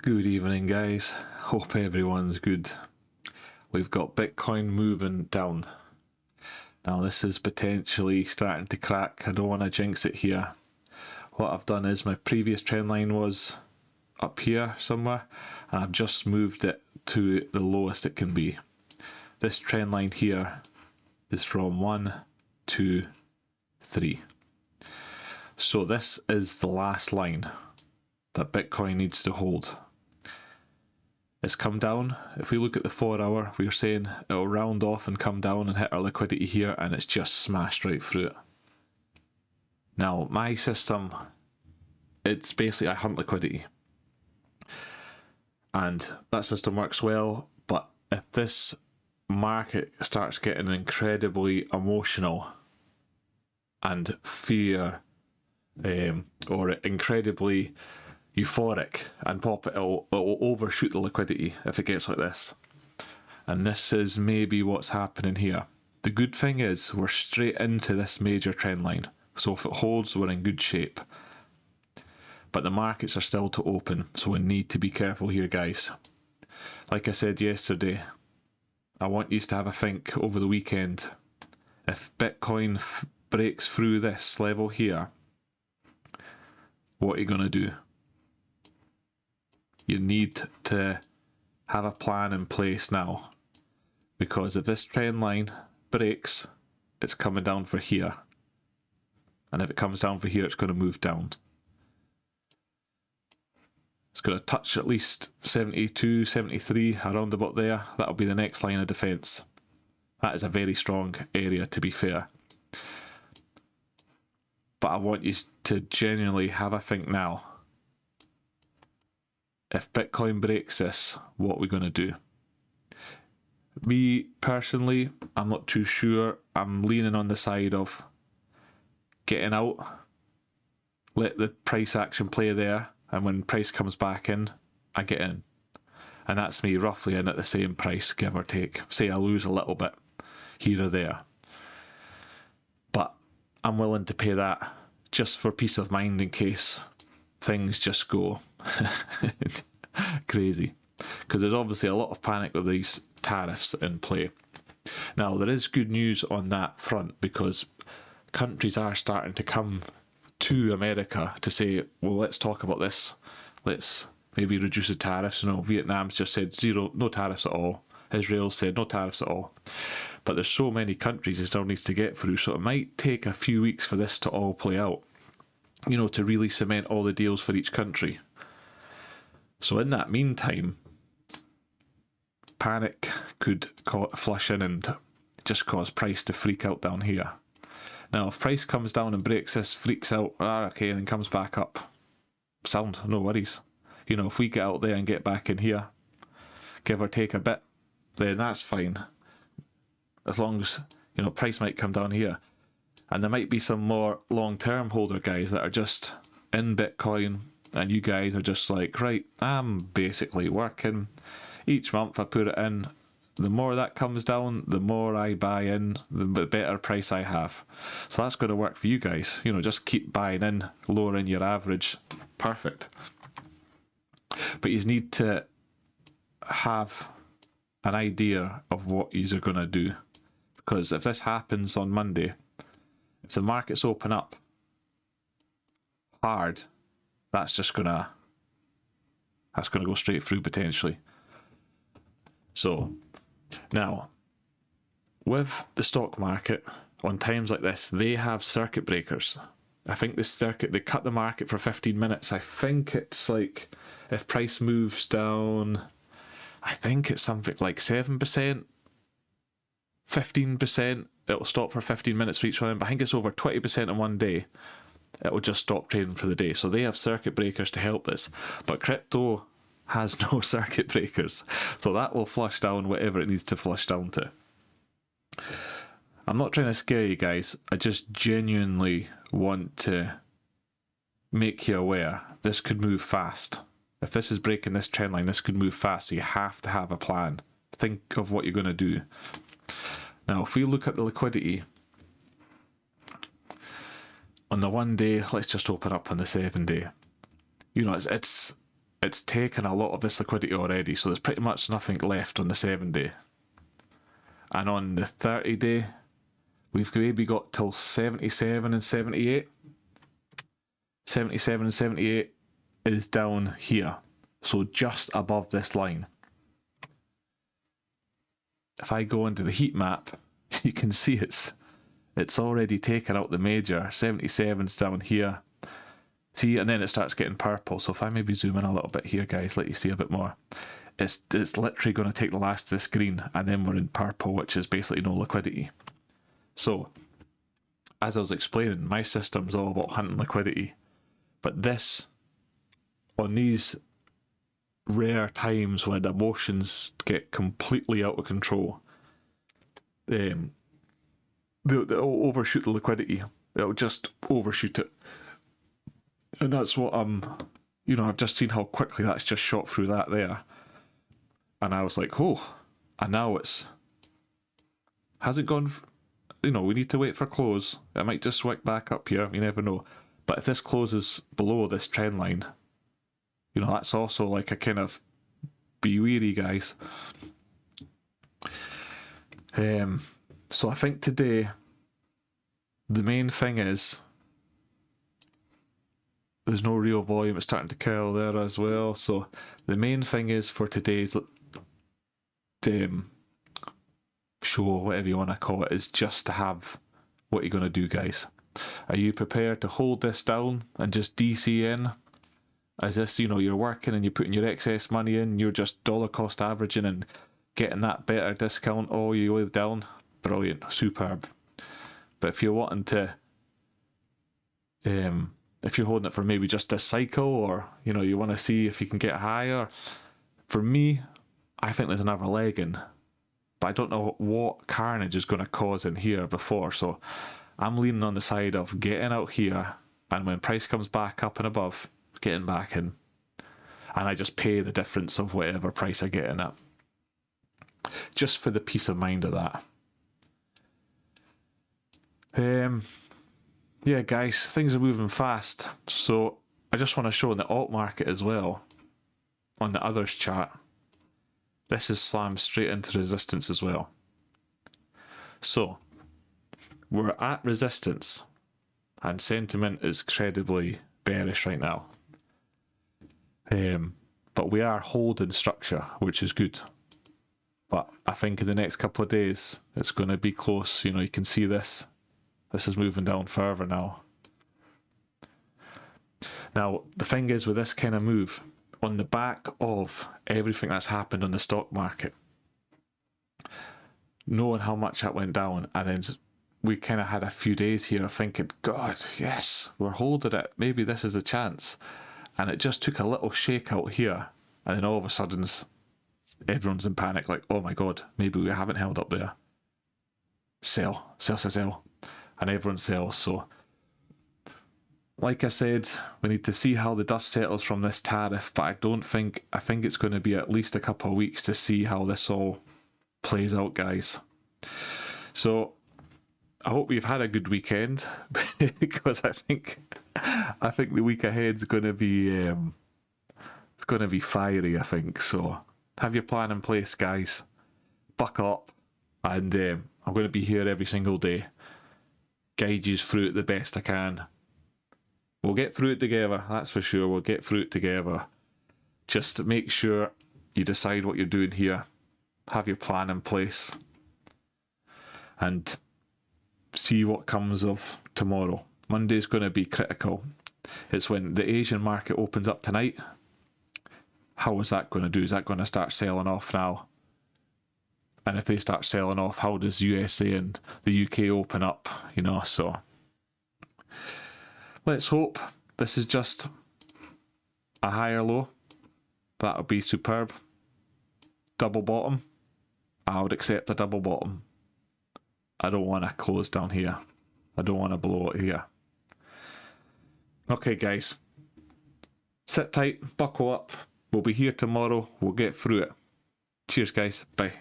Good evening, guys. Hope everyone's good. We've got Bitcoin moving down. Now, this is potentially starting to crack. I don't want to jinx it here. What I've done is my previous trend line was up here somewhere, and I've just moved it to the lowest it can be. This trend line here is from 1, 2, 3. So this is the last line that Bitcoin needs to hold. It's come down. If we look at the 4 hour, we're saying it'll round off and come down and hit our liquidity here, and it's just smashed right through it. Now, my system, it's basically I hunt liquidity. And that system works well, but if this market starts getting incredibly emotional and fear, or incredibly euphoric and pop it'll overshoot the liquidity if it gets like this. And this is maybe what's happening here. The good thing is we're straight into this major trend line, so if it holds, we're in good shape. But the markets are still to open, so we need to be careful here, guys. Like I said yesterday, I want you to have a think over the weekend. If Bitcoin breaks through this level here, what are you going to do? You need to have a plan in place now, because if this trend line breaks, it's coming down for here, and if it comes down for here, it's going to move down. It's going to touch at least 72, 73, around about there. That'll be the next line of defence. That is a very strong area, to be fair. But I want you to genuinely have a think now. If Bitcoin breaks this, what are we going to do? Me, personally, I'm not too sure. I'm leaning on the side of getting out, let the price action play there, and when price comes back in, I get in. And that's me roughly in at the same price, give or take. Say I lose a little bit here or there. But I'm willing to pay that just for peace of mind in case things just go crazy, because there's obviously a lot of panic with these tariffs in play. Now, there is good news on that front, because countries are starting to come to America to say, well, let's talk about this, let's maybe reduce the tariffs. You know, Vietnam's just said zero, no tariffs at all. Israel said no tariffs at all. But there's so many countries it still needs to get through, so it might take a few weeks for this to all play out, you know, to really cement all the deals for each country. So in that meantime, panic could flush in and just cause price to freak out down here. Now, if price comes down and breaks this, freaks out, okay, and then comes back up, sound, no worries. You know, if we get out there and get back in here, give or take a bit, then that's fine. As long as, you know, price might come down here. And there might be some more long-term holder guys that are just in Bitcoin, and you guys are just like, right, I'm basically working. Each month I put it in. The more that comes down, the more I buy in, the better price I have. So that's going to work for you guys. You know, just keep buying in, lowering your average. Perfect. But you need to have an idea of what you are going to do. Because if this happens on Monday, if the markets open up hard, that's gonna go straight through potentially. So now, with the stock market, on times like this, they have circuit breakers. I think they cut the market for 15 minutes. I think it's like, if price moves down, I think it's something like 7%, 15%, it'll stop for 15 minutes for each one, but I think it's over 20% in one day. It will just stop trading for the day. So they have circuit breakers to help this. But crypto has no circuit breakers. So that will flush down whatever it needs to flush down to. I'm not trying to scare you guys. I just genuinely want to make you aware this could move fast. If this is breaking this trend line, this could move fast. So you have to have a plan. Think of what you're going to do. Now, if we look at the liquidity, on the 1 day, let's just open up on the 7 day. You know, it's it's taken a lot of this liquidity already, so there's pretty much nothing left on the 7-day. And on the 30-day, we've maybe got till 77 and 78. 77 and 78 is down here, so just above this line. If I go into the heat map, you can see it's already taken out the major. 77's down here. See, and then it starts getting purple. So if I maybe zoom in a little bit here, guys, let you see a bit more. It's literally going to take the last of this green, and then we're in purple, which is basically no liquidity. So, as I was explaining, my system's all about hunting liquidity. But this, on these rare times when emotions get completely out of control, they'll overshoot the liquidity. They'll just overshoot it. And that's what I've just seen how quickly that's just shot through that there. And I was like, oh, and now hasn't gone, we need to wait for close. It might just wick back up here, you never know. But if this closes below this trend line, that's also like a kind of, be wary, guys. So I think today, the main thing is, there's no real volume, it's starting to curl there as well. So the main thing is for today's show, whatever you want to call it, is just to have what you're going to do, guys. Are you prepared to hold this down and just DC in? As this, you're working and you're putting your excess money in, you're just dollar cost averaging and getting that better discount all you way down? Brilliant, superb. But if you're wanting to, if you're holding it for maybe just this cycle, or you want to see if you can get higher, for me, I think there's another leg in, but I don't know what carnage is going to cause in here before, so I'm leaning on the side of getting out here, and when price comes back up and above, getting back in, and I just pay the difference of whatever price I get in at, just for the peace of mind of that. Yeah, guys, things are moving fast, so I just want to show in the alt market as well, on the others chart, this is slammed straight into resistance as well. So, we're at resistance, and sentiment is incredibly bearish right now. But we are holding structure, which is good. But I think in the next couple of days, it's going to be close. You can see this. This is moving down further now. Now, the thing is with this kind of move, on the back of everything that's happened on the stock market, knowing how much that went down, and then we kind of had a few days here thinking, God, yes, we're holding it. Maybe this is a chance. And it just took a little shakeout here, and then all of a sudden, everyone's in panic, like, oh my God, maybe we haven't held up there. Sell, sell, sell, sell. And everyone sells. So, like I said, we need to see how the dust settles from this tariff, but I think it's going to be at least a couple of weeks to see how this all plays out, guys. So, I hope you've had a good weekend, because I think the week ahead is going to be it's going to be fiery, I think. So have your plan in place, guys. Buckle up, and I'm going to be here every single day, guide you through it the best I can. We'll get through it together, that's for sure. We'll get through it together. Just make sure you decide what you're doing here. Have your plan in place, and see what comes of tomorrow. Monday's going to be critical. It's when the Asian market opens up tonight. How is that going to do? Is that going to start selling off now? And if they start selling off, how does USA and the UK open up? So let's hope this is just a higher low. That would be superb. Double bottom. I would accept a double bottom. I don't want to close down here. I don't want to blow it here. Okay, guys. Sit tight, buckle up. We'll be here tomorrow. We'll get through it. Cheers, guys. Bye.